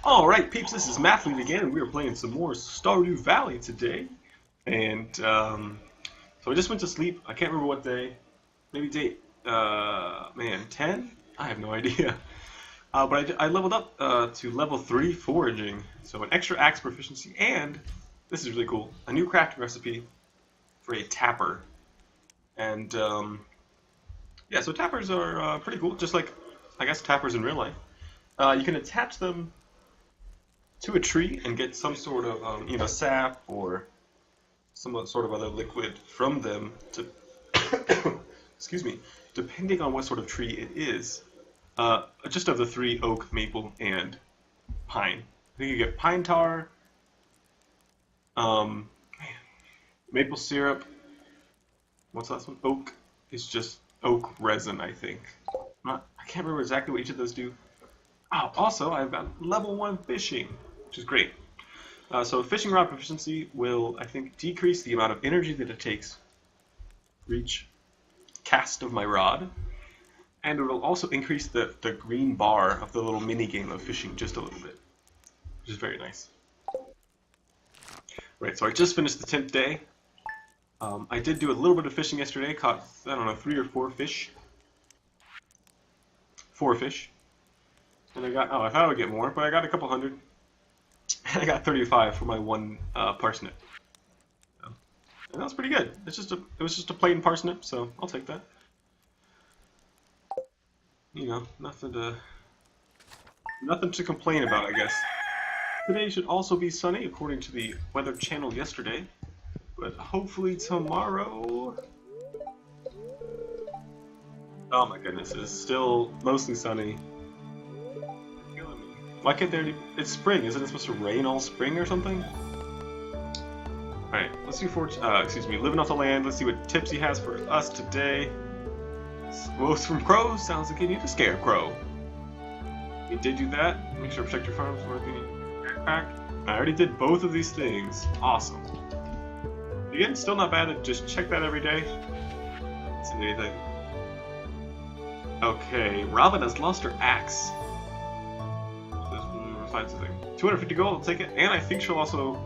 Alright, peeps, this is Mathl3t3 again, and we are playing some more Stardew Valley today. And, so I just went to sleep. I can't remember what day. Maybe day, 10? I have no idea. But I leveled up to level 3 foraging. So an extra axe proficiency, and, this is really cool, a new crafting recipe for a tapper. And, yeah, so tappers are pretty cool, just like, I guess, tappers in real life. You can attach them to a tree and get some sort of sap or some sort of other liquid from them to excuse me, depending on what sort of tree it is. Just of the three: oak, maple, and pine. I think you get pine tar, man, maple syrup. What's the last one? Oak is just oak resin, I think. I can't remember exactly what each of those do. Oh, also I've got level 1 fishing, which is great. So fishing rod proficiency will, I think, decrease the amount of energy that it takes for each cast of my rod, and it will also increase the green bar of the little mini game of fishing just a little bit, which is very nice. Right, so I just finished the 10th day. I did do a little bit of fishing yesterday, caught, I don't know, 3 or 4 fish. 4 fish. And I got, I thought I would get more, but I got a couple hundred. And I got 35 for my one parsnip. And that was pretty good. It was just a plain parsnip, so I'll take that. You know, nothing to complain about, I guess. Today should also be sunny, according to the weather channel yesterday. But hopefully tomorrow... Oh my goodness, it's still mostly sunny. Why can't there... It's spring, isn't it supposed to rain all spring or something? Alright, let's do living off the land. Let's see what tips he has for us today. Most from crows, sounds like you need a scarecrow. We did do that. Make sure to protect your farms worth any backpack. I already did both of these things. Awesome. Again, still not bad to just check that every day. See anything. Okay, Robin has lost her axe. Find something. 250 gold, I'll take it. And I think she'll also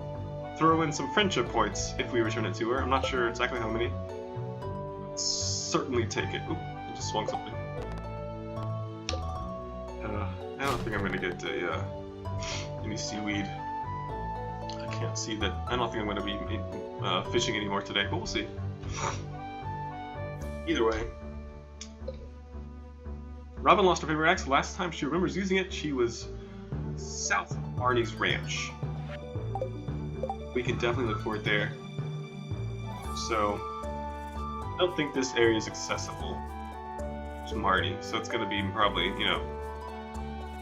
throw in some friendship points if we return it to her. I'm not sure exactly how many. Certainly take it. Oop, I just swung something. I don't think I'm gonna get any seaweed. I can't see that. I don't think I'm gonna be fishing anymore today, but we'll see. Either way. Robin lost her favorite axe. Last time she remembers using it, she was south of Marnie's ranch. We can definitely look for it there. So, I don't think this area is accessible to Marnie, so it's going to be probably,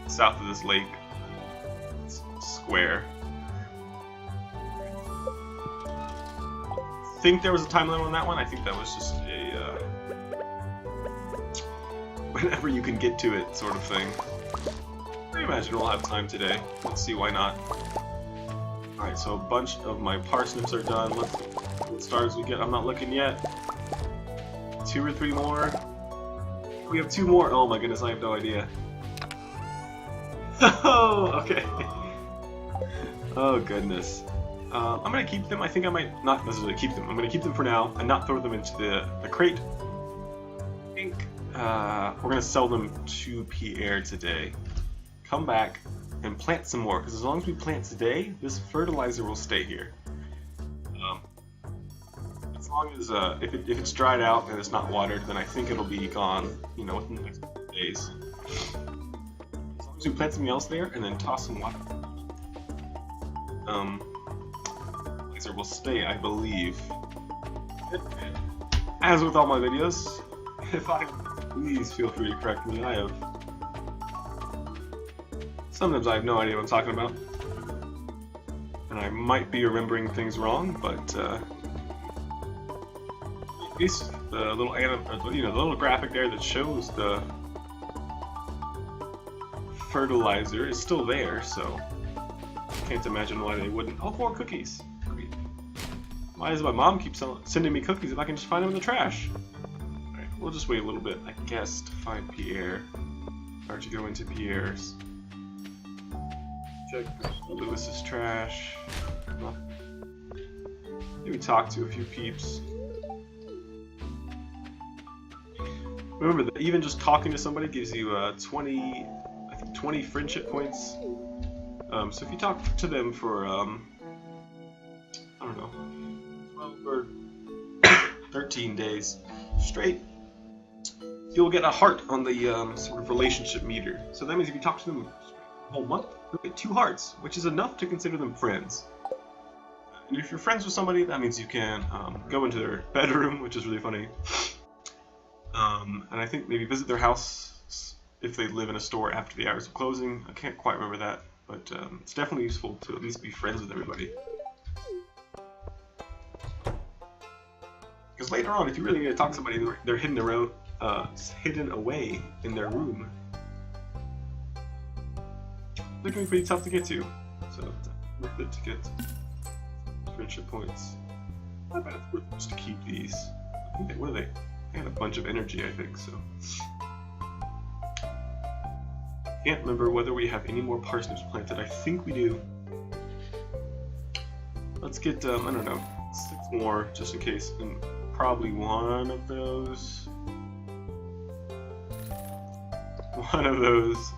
south of this lake square. I think there was a time limit on that one. I think that was just a whenever you can get to it sort of thing. I imagine we'll have time today. Let's see, why not. Alright, so a bunch of my parsnips are done. What stars we get? I'm not looking yet. 2 or 3 more. We have 2 more. Oh my goodness, I have no idea. Oh, okay. Oh goodness. I'm gonna keep them. I think I might not necessarily keep them. I'm gonna keep them for now and not throw them into the crate. I think we're gonna sell them to Pierre today. Come back and plant some more, because as long as we plant today, this fertilizer will stay here. As long as if it's dried out and it's not watered, then I think it'll be gone, within the next couple of days. As long as we plant something else there and then toss some water, fertilizer will stay, I believe. As with all my videos, if I please feel free to correct me. Sometimes I have no idea what I'm talking about, and I might be remembering things wrong, but at least the little the little graphic there that shows the fertilizer is still there, so I can't imagine why they wouldn't. Oh, 4 cookies! Why does my mom keep sending me cookies if I can just find them in the trash? Alright, we'll just wait a little bit, I guess, to find Pierre, or to go into Pierre's. Check Lewis's trash. Maybe talk to a few peeps. Remember that even just talking to somebody gives you 20 friendship points. So if you talk to them for I don't know, 12 or 13 days straight, you'll get a heart on the sort of relationship meter. So that means if you talk to them a whole month, you'll get 2 hearts, which is enough to consider them friends. And if you're friends with somebody, that means you can go into their bedroom, which is really funny. And I think maybe visit their house if they live in a store after the hours of closing. I can't quite remember that, but it's definitely useful to at least be friends with everybody. Because later on, if you really need to talk to somebody, they're hidden away in their room. They can be pretty tough to get to, so it's worth it to get friendship points. I bet it's worth it just to keep these. I think what are they? They had a bunch of energy, I think, so. Can't remember whether we have any more parsnips planted. I think we do. Let's get, I don't know, 6 more just in case. And probably one of those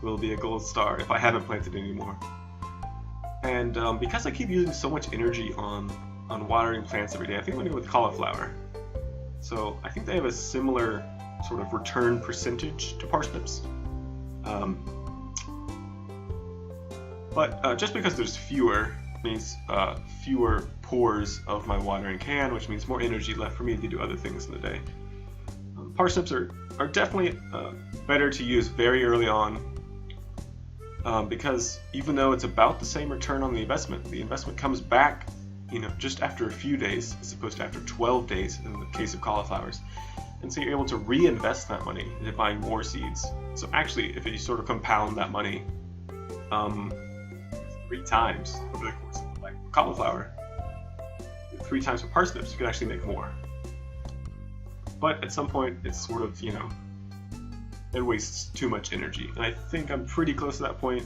will be a gold star if I haven't planted any more. And because I keep using so much energy on watering plants every day, I think I'm going to go with cauliflower. So I think they have a similar sort of return percentage to parsnips. But just because there's fewer means fewer pours of my watering can, which means more energy left for me to do other things in the day. Parsnips are definitely better to use very early on because even though it's about the same return on the investment comes back, just after a few days as opposed to after 12 days in the case of cauliflowers. And so you're able to reinvest that money into buying more seeds. So actually, if you sort of compound that money 3 times over the course of like cauliflower, 3 times for parsnips, you can actually make more. But at some point, it's sort of, it wastes too much energy. And I think I'm pretty close to that point,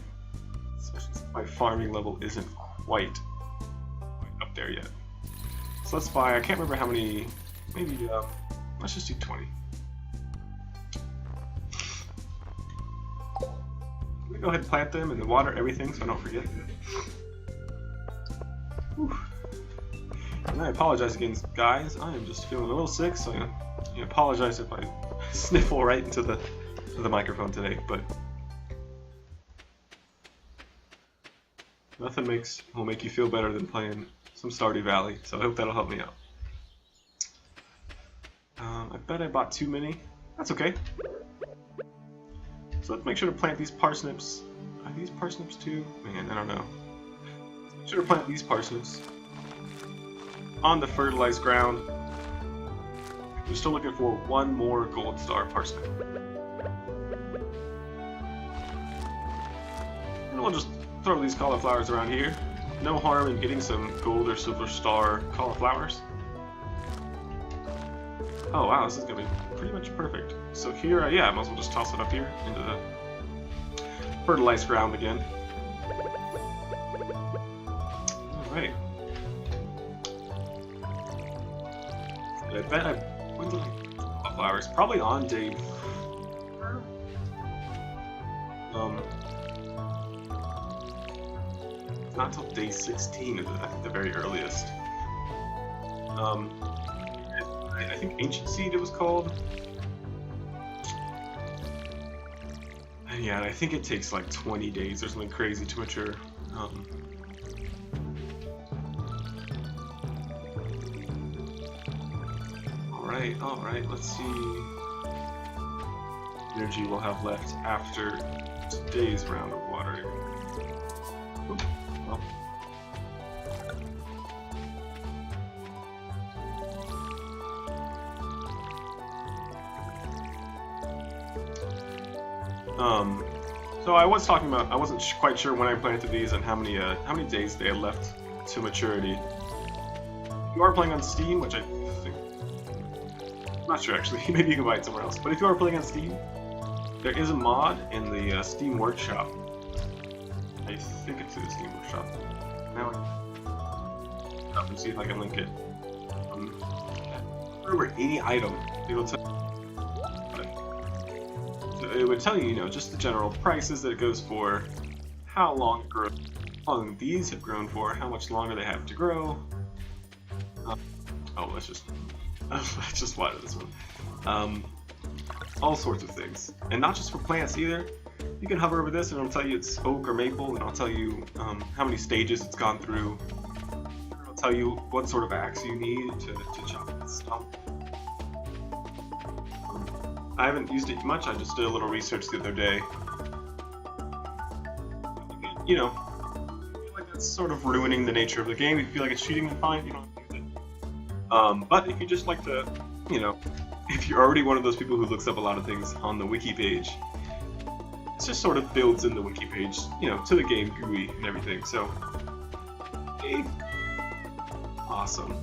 especially since my farming level isn't quite up there yet. So let's buy, I can't remember how many, maybe, let's just do 20. Let me go ahead and plant them and then water everything so I don't forget. Whew. And I apologize again, guys. I am just feeling a little sick, so I apologize if I sniffle right into the microphone today, but nothing will make you feel better than playing some Stardew Valley, so I hope that'll help me out. I bet I bought too many. That's okay. So let's make sure to plant these parsnips. Are these parsnips too? Man, I don't know. Let's make sure to plant these parsnips on the fertilized ground. We're still looking for 1 more gold star parsnip. And we'll just throw these cauliflowers around here. No harm in getting some gold or silver star cauliflowers. Oh wow, this is gonna be pretty much perfect. So here, yeah, I might as well just toss it up here into the fertilized ground again. Alright. I bet when's the cauliflowers? Probably on day... not until day 16 is I think the very earliest. I think Ancient Seed it was called. And yeah, I think it takes like 20 days or something crazy to mature. Alright, let's see. Energy we'll have left after today's round of watering. Oop, well. So I was talking about, I wasn't quite sure when I planted these and how many days they had left to maturity. If you are playing on Steam, which I think, I'm not sure actually, maybe you can buy it somewhere else, but if you are playing on Steam, there is a mod in the Steam Workshop I think it's in the Steam Workshop. Now I can up and see if I can link it. Remember any item, it'll it would tell you, just the general prices that it goes for, how long it grows, how long these have grown for, how much longer they have to grow. Let's just fly to this one. All sorts of things, and not just for plants either. You can hover over this and it'll tell you it's oak or maple, and I'll tell you how many stages it's gone through. It'll tell you what sort of axe you need to chop the stump. I haven't used it much, I just did a little research the other day. I feel like that's sort of ruining the nature of the game. If you feel like it's cheating, then fine, you don't have to use it. But if you just like to, if you're already one of those people who looks up a lot of things on the wiki page, it just sort of builds in the wiki page, to the game GUI and everything. So, hey, awesome.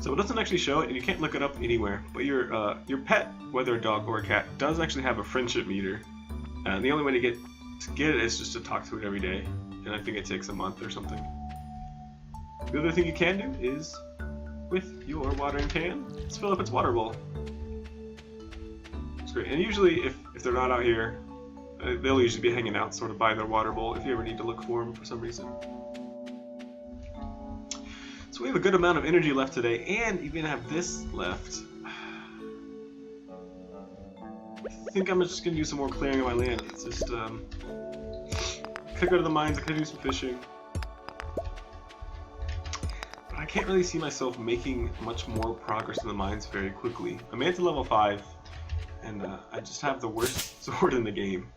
So it doesn't actually show it, and you can't look it up anywhere. But your pet, whether a dog or a cat, does actually have a friendship meter. And the only way to get it is just to talk to it every day, and I think it takes a month or something. The other thing you can do is, with your watering can, is fill up its water bowl. It's great. And usually, if they're not out here, they'll usually be hanging out sort of by their water bowl if you ever need to look for them for some reason. So we have a good amount of energy left today, and even have this left. I think I'm just going to do some more clearing of my land. It's just, could go to the mines, I could do some fishing. But I can't really see myself making much more progress in the mines very quickly. I'm at level 5, and I just have the worst sword in the game.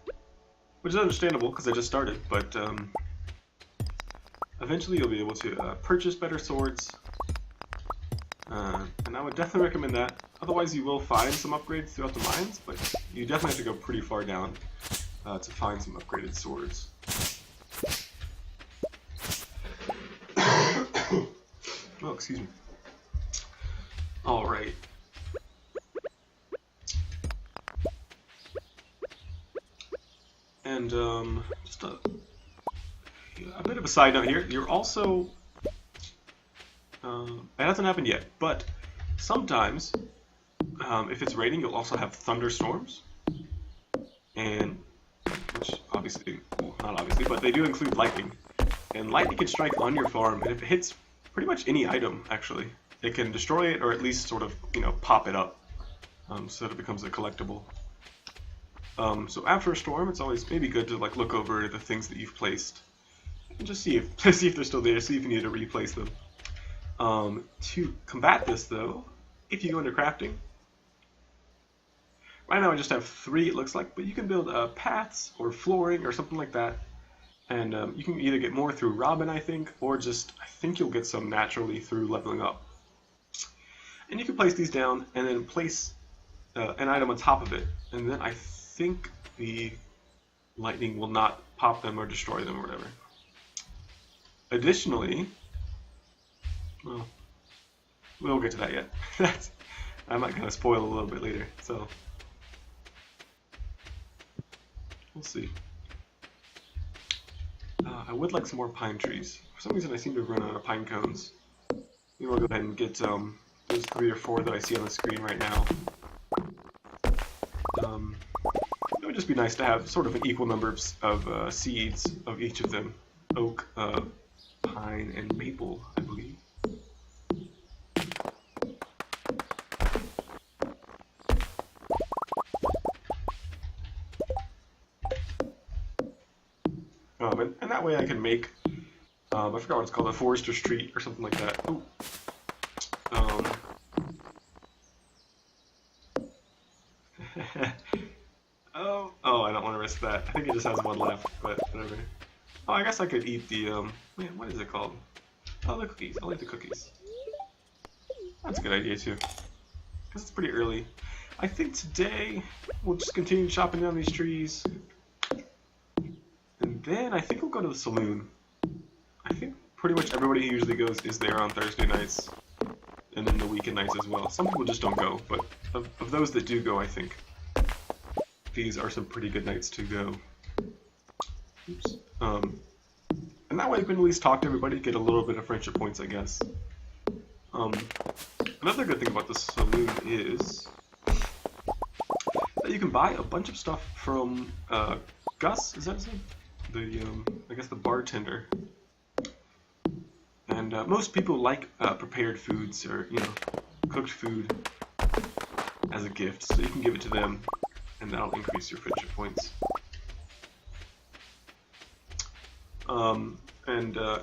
Which is understandable, because I just started, but eventually you'll be able to purchase better swords, and I would definitely recommend that. Otherwise you will find some upgrades throughout the mines, but you definitely have to go pretty far down to find some upgraded swords. Oh, excuse me. Alright. And just a bit of a side note here, you're also, it hasn't happened yet, but sometimes, if it's raining, you'll also have thunderstorms, and, which obviously, well, not obviously, but they do include lightning, and lightning can strike on your farm, and if it hits pretty much any item, actually, it can destroy it, or at least sort of, pop it up, so that it becomes a collectible. So after a storm, it's always maybe good to look over the things that you've placed, and just see if they're still there, see if you need to replace them. To combat this, though, if you go into crafting, right now I just have 3, it looks like, but you can build paths or flooring or something like that, and you can either get more through Robin, I think, or just, I think you'll get some naturally through leveling up. And you can place these down, and then place an item on top of it, and then I think the lightning will not pop them or destroy them or whatever. Additionally, well, we'll get to that yet. I might kind of spoil a little bit later, so we'll see. I would like some more pine trees. For some reason I seem to have run out of pine cones. Maybe I'll go ahead and get those 3 or 4 that I see on the screen right now. It would just be nice to have sort of an equal number of seeds of each of them. Oak, pine, and maple, I believe. And that way I can make, I forgot what it's called, a forester's treat or something like that. Ooh. Oh, I don't want to risk that. I think it just has 1 left, but whatever. Oh, I guess I could eat the, man, what is it called? Oh, the cookies. I'll eat the cookies. That's a good idea, too. Because it's pretty early. I think today we'll just continue chopping down these trees. And then I think we'll go to the saloon. I think pretty much everybody who usually goes is there on Thursday nights. And then the weekend nights as well. Some people just don't go, but of those that do go, I think these are some pretty good nights to go. Oops. And that way you can at least talk to everybody, get a little bit of friendship points, I guess. Another good thing about the saloon is that you can buy a bunch of stuff from Gus, is that his name? I guess the bartender. And most people like prepared foods or, cooked food as a gift, so you can give it to them, and that'll increase your friendship points.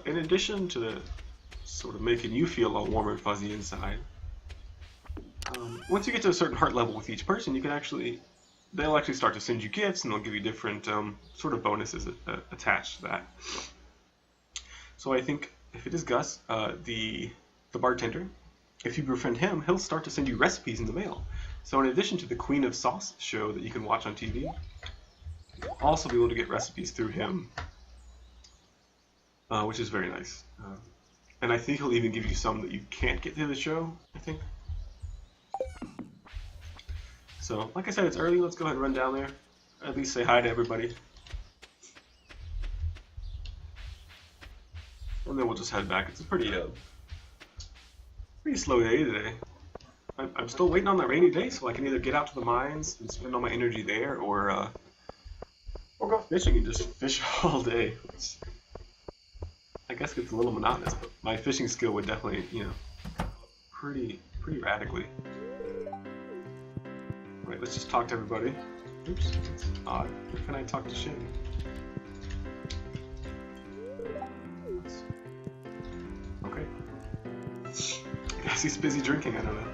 In addition to sort of making you feel all warm and fuzzy inside, once you get to a certain heart level with each person, you can they'll actually start to send you gifts, and they'll give you different sort of bonuses attached to that. So I think if it is Gus, the bartender, if you befriend him, he'll start to send you recipes in the mail. So in addition to the Queen of Sauce show that you can watch on TV, you'll also be able to get recipes through him, which is very nice. And I think he'll even give you some that you can't get through the show, I think. So, like I said, it's early. Let's go ahead and run down there. At least say hi to everybody. And then we'll just head back. It's a pretty slow day today. I'm still waiting on that rainy day, so I can either get out to the mines and spend all my energy there, or go fishing and just fish all day. Which I guess gets a little monotonous, but my fishing skill would definitely, pretty radically. Alright, let's just talk to everybody. Oops, that's odd. Where can I talk to Shane? Okay. I guess he's busy drinking, I don't know.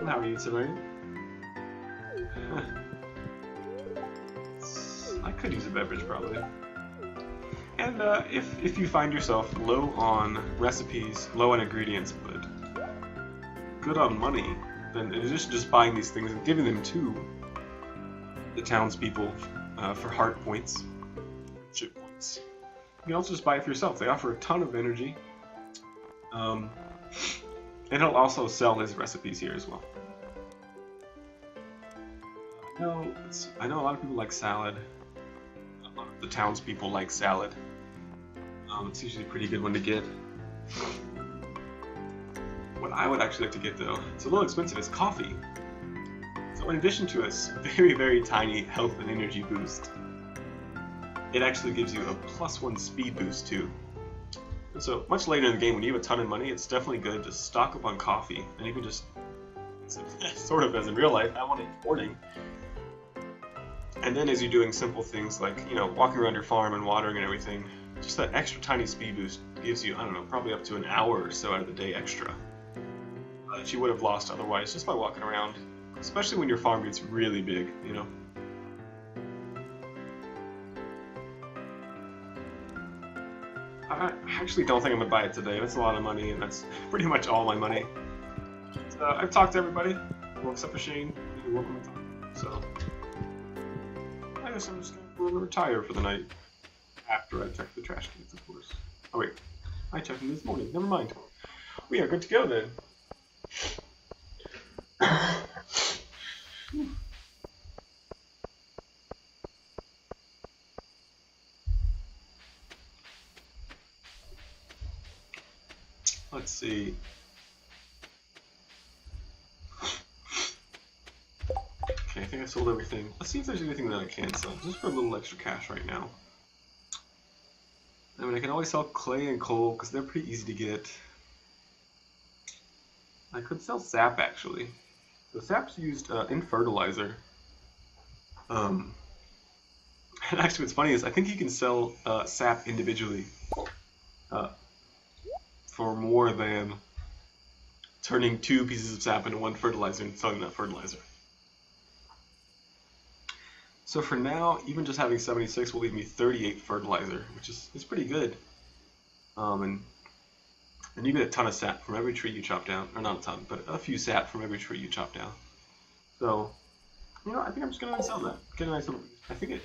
How are you tonight? I could use a beverage, probably. And if you find yourself low on recipes, low on ingredients, but good on money, then in addition to just buying these things and giving them to the townspeople for heart points, chip points, you can also just buy it for yourself. They offer a ton of energy. And he'll also sell his recipes here as well. I know a lot of people like salad. A lot of the townspeople like salad. It's usually a pretty good one to get. What I would actually like to get, though, it's a little expensive, is coffee. So in addition to a very, very tiny health and energy boost, it actually gives you a +1 speed boost too. So much later in the game, when you have a ton of money, it's definitely good to stock up on coffee, and you can just, sort of as in real life, I want it importing. And then as you're doing simple things like, walking around your farm and watering and everything, just that extra tiny speed boost gives you, I don't know, probably up to an hour or so out of the day extra that you would have lost otherwise just by walking around, especially when your farm gets really big, I actually don't think I'm going to buy it today. That's a lot of money, and that's pretty much all my money. So, I've talked to everybody, well, except for Shane, who worked with me. So, I guess I'm just going to retire for the night. After I check the trash cans, of course. Oh wait, I checked them this morning. Never mind. We are good to go then. Let's see. Okay, I think I sold everything. Let's see if there's anything that I can sell, just for a little extra cash right now. I mean, I can always sell clay and coal, because they're pretty easy to get. I could sell sap, actually. The sap's used in fertilizer. And actually what's funny is, I think you can sell sap individually for more than turning 2 pieces of sap into 1 fertilizer and selling that fertilizer. So for now, even just having 76 will leave me 38 fertilizer, which is pretty good. And you get a ton of sap from every tree you chop down, or not a ton, but a few sap from every tree you chop down. So, I think I'm just gonna sell that. Get a nice little. I think it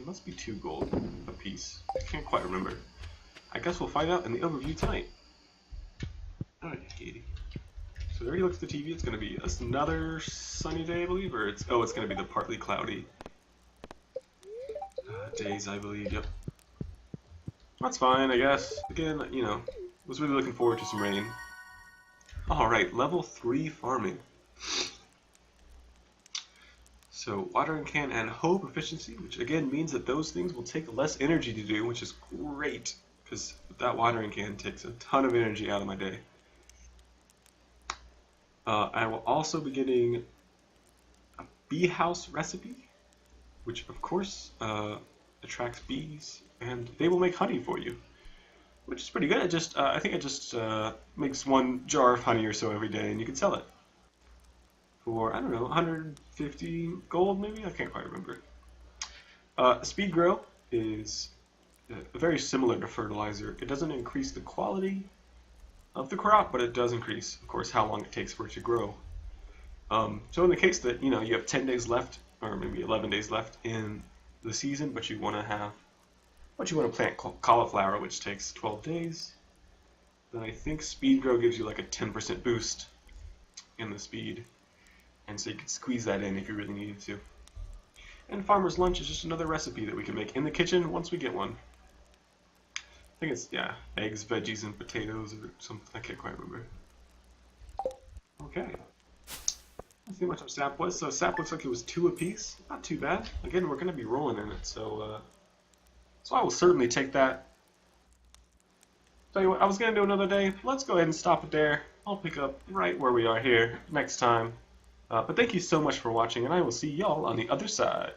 must be 2 gold a piece. I can't quite remember. I guess we'll find out in the overview tonight. Alright, Katie. So there you look at the TV. It's going to be another sunny day, I believe, or it's going to be the partly cloudy days, I believe. Yep. That's fine, I guess. Again, you know, was really looking forward to some rain. Alright, level 3 farming. So, watering can and hoe proficiency, which again means that those things will take less energy to do, which is great, because that watering can takes a ton of energy out of my day. I will also be getting a bee house recipe, which of course attracts bees, and they will make honey for you, which is pretty good. I think it just makes 1 jar of honey or so every day, and you can sell it for, I don't know, 150 gold maybe? I can't quite remember. Speed grow is very similar to fertilizer. It doesn't increase the quality of the crop, but it does increase, of course, how long it takes for it to grow. So in the case that you have 10 days left, or maybe 11 days left in the season, but you want to plant cauliflower, which takes 12 days, then I think speed grow gives you like a 10% boost in the speed, and so you could squeeze that in if you really needed to. And farmer's lunch is just another recipe that we can make in the kitchen once we get one. I think it's, yeah, eggs, veggies, and potatoes or something. I can't quite remember. Okay. Let's see how much our sap was. So sap looks like it was 2 apiece. Not too bad. Again, we're going to be rolling in it, so I will certainly take that. Tell you what, I was going to do another day. Let's go ahead and stop it there. I'll pick up right where we are here next time. But thank you so much for watching, and I will see y'all on the other side.